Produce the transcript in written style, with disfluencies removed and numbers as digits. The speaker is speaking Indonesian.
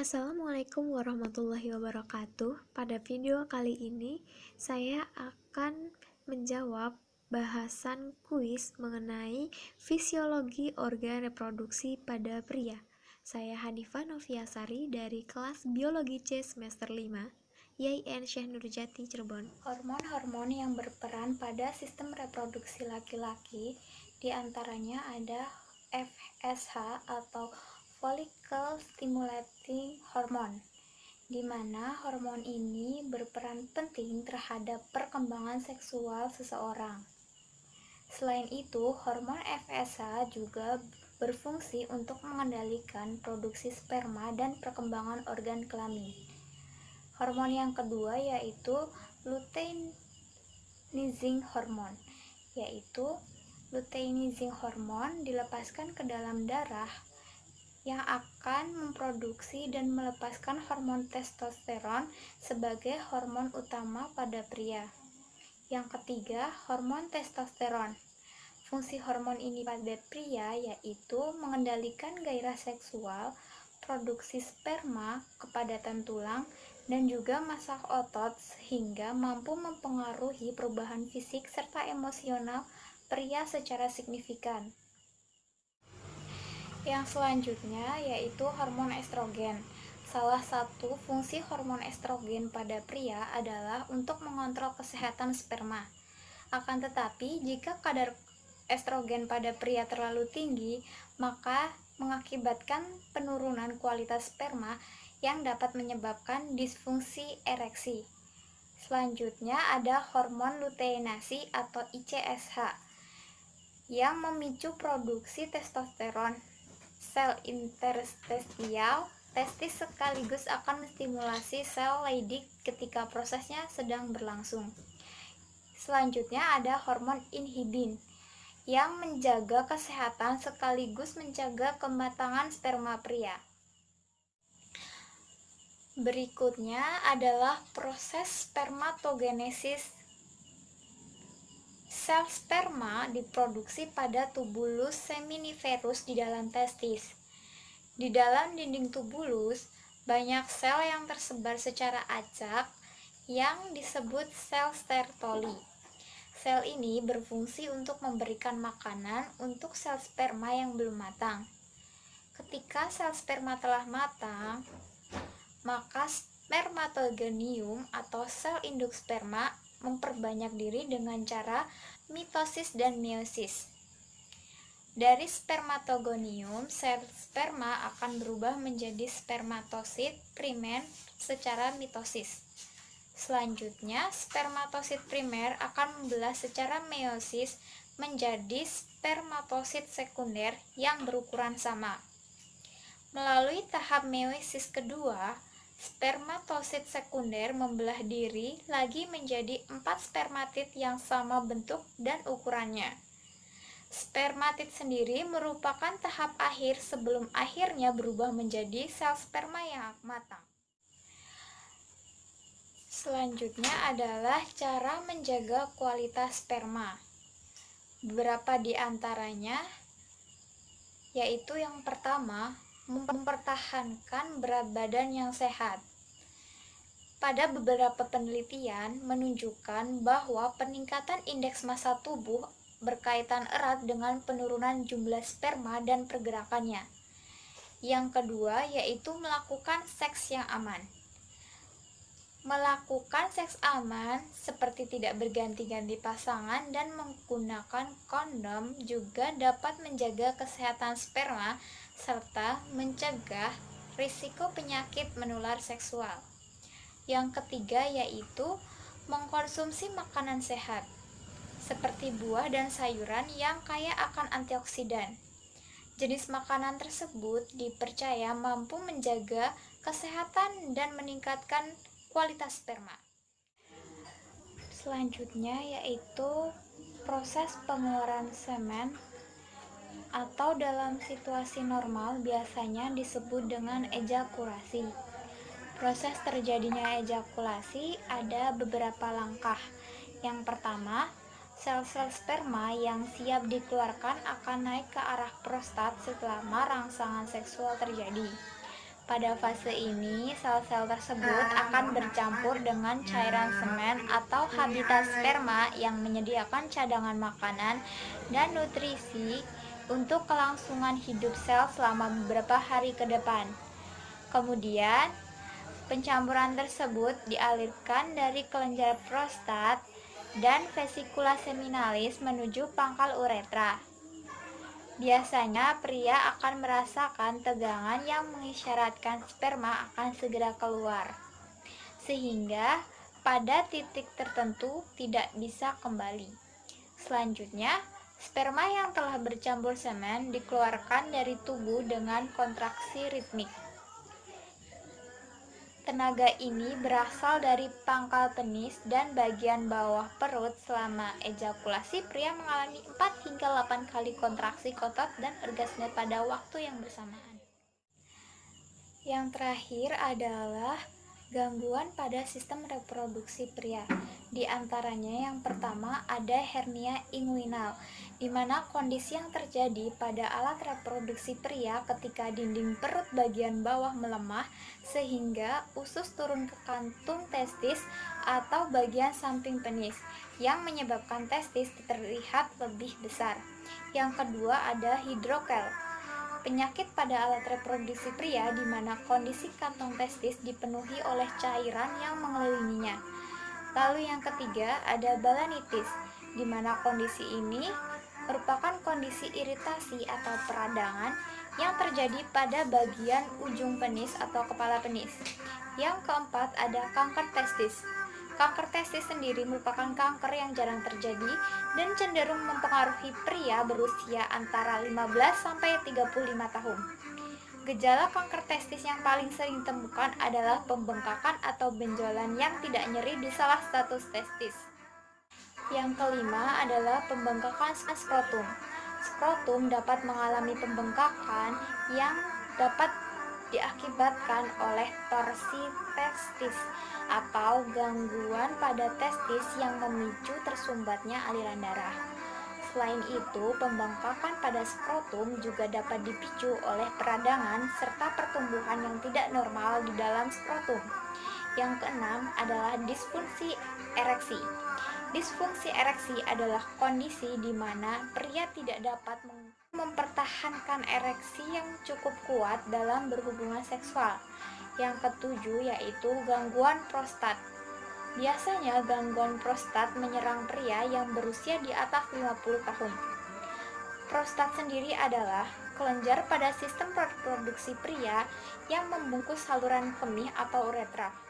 Assalamualaikum warahmatullahi wabarakatuh. Pada video kali ini, saya akan menjawab bahasan kuis mengenai fisiologi organ reproduksi pada pria. Saya Hanifah Noviasari dari kelas Biologi C semester 5, YIN Syekh Nurjati, Cirebon. Hormon-hormon yang berperan pada sistem reproduksi laki-laki diantaranya ada FSH atau Follicle Stimulating Hormone, di mana hormon ini berperan penting terhadap perkembangan seksual seseorang. Selain itu, hormon FSH juga berfungsi untuk mengendalikan produksi sperma dan perkembangan organ kelamin. Hormon yang kedua yaitu luteinizing hormone, yaitu luteinizing hormone dilepaskan ke dalam darah yang akan memproduksi dan melepaskan hormon testosteron sebagai hormon utama pada pria. Yang ketiga, hormon testosteron. Fungsi hormon ini pada pria yaitu mengendalikan gairah seksual, produksi sperma, kepadatan tulang, dan juga massa otot sehingga mampu mempengaruhi perubahan fisik serta emosional pria secara signifikan. Yang selanjutnya yaitu hormon estrogen. Salah satu fungsi hormon estrogen pada pria adalah untuk mengontrol kesehatan sperma. Akan tetapi, jika kadar estrogen pada pria terlalu tinggi, maka mengakibatkan penurunan kualitas sperma yang dapat menyebabkan disfungsi ereksi. Selanjutnya ada hormon luteinasi atau ICSH yang memicu produksi testosteron. Sel interstisial testis sekaligus akan menstimulasi sel Leydig ketika prosesnya sedang berlangsung. Selanjutnya ada hormon inhibin yang menjaga kesehatan sekaligus menjaga kematangan sperma pria. Berikutnya adalah proses spermatogenesis. Sel sperma diproduksi pada tubulus seminiferus di dalam testis. Di dalam dinding tubulus, banyak sel yang tersebar secara acak yang disebut sel stertoli. Sel ini berfungsi untuk memberikan makanan untuk sel sperma yang belum matang. Ketika sel sperma telah matang, maka spermatogonium atau sel induk sperma memperbanyak diri dengan cara mitosis dan meiosis. Dari spermatogonium, sel sperma akan berubah menjadi spermatosit primer secara mitosis. Selanjutnya, spermatosit primer akan membelah secara meiosis menjadi spermatosit sekunder yang berukuran sama. Melalui tahap meiosis kedua, spermatosit sekunder membelah diri lagi menjadi 4 spermatid yang sama bentuk dan ukurannya. Spermatid sendiri merupakan tahap akhir sebelum akhirnya berubah menjadi sel sperma yang matang. Selanjutnya adalah cara menjaga kualitas sperma. Beberapa di antaranya yaitu yang pertama, mempertahankan berat badan yang sehat. Pada beberapa penelitian menunjukkan bahwa peningkatan indeks massa tubuh berkaitan erat dengan penurunan jumlah sperma dan pergerakannya. Yang kedua yaitu melakukan seks yang aman. Melakukan seks aman seperti tidak berganti-ganti pasangan dan menggunakan kondom juga dapat menjaga kesehatan sperma serta mencegah risiko penyakit menular seksual. Yang ketiga yaitu mengkonsumsi makanan sehat seperti buah dan sayuran yang kaya akan antioksidan. Jenis makanan tersebut dipercaya mampu menjaga kesehatan dan meningkatkan kualitas sperma. Selanjutnya yaitu proses pengeluaran semen atau dalam situasi normal biasanya disebut dengan ejakulasi. Proses terjadinya ejakulasi ada beberapa langkah. Yang pertama, sel-sel sperma yang siap dikeluarkan akan naik ke arah prostat setelah rangsangan seksual terjadi. Pada fase ini, sel-sel tersebut akan bercampur dengan cairan semen atau habitat sperma yang menyediakan cadangan makanan dan nutrisi untuk kelangsungan hidup sel selama beberapa hari ke depan. Kemudian, pencampuran tersebut dialirkan dari kelenjar prostat dan vesikula seminalis menuju pangkal uretra. Biasanya pria akan merasakan tegangan yang mengisyaratkan sperma akan segera keluar, sehingga pada titik tertentu tidak bisa kembali. Selanjutnya, sperma yang telah bercampur semen dikeluarkan dari tubuh dengan kontraksi ritmik. Tenaga ini berasal dari pangkal penis dan bagian bawah perut. Selama ejakulasi, pria mengalami 4 hingga 8 kali kontraksi otot dan orgasme pada waktu yang bersamaan. Yang terakhir adalah gangguan pada sistem reproduksi pria. Di antaranya yang pertama ada hernia inguinal, di mana kondisi yang terjadi pada alat reproduksi pria ketika dinding perut bagian bawah melemah sehingga usus turun ke kantung testis atau bagian samping penis yang menyebabkan testis terlihat lebih besar. Yang kedua ada hidrokel, penyakit pada alat reproduksi pria di mana kondisi kantong testis dipenuhi oleh cairan yang mengelilinginya. Lalu yang ketiga ada balanitis, di mana kondisi ini merupakan kondisi iritasi atau peradangan yang terjadi pada bagian ujung penis atau kepala penis. Yang keempat ada kanker testis. Kanker testis sendiri merupakan kanker yang jarang terjadi dan cenderung mempengaruhi pria berusia antara 15-35 tahun. Gejala kanker testis yang paling sering ditemukan adalah pembengkakan atau benjolan yang tidak nyeri di salah satu testis. Yang kelima adalah pembengkakan skrotum. Skrotum dapat mengalami pembengkakan yang dapat diakibatkan oleh torsi testis atau gangguan pada testis yang memicu tersumbatnya aliran darah. Selain itu, pembengkakan pada skrotum juga dapat dipicu oleh peradangan serta pertumbuhan yang tidak normal di dalam skrotum. Yang keenam adalah disfungsi ereksi. Disfungsi ereksi adalah kondisi di mana pria tidak dapat mempertahankan ereksi yang cukup kuat dalam berhubungan seksual. Yang ketujuh yaitu gangguan prostat. Biasanya gangguan prostat menyerang pria yang berusia di atas 50 tahun. Prostat sendiri adalah kelenjar pada sistem reproduksi pria yang membungkus saluran kemih atau uretra.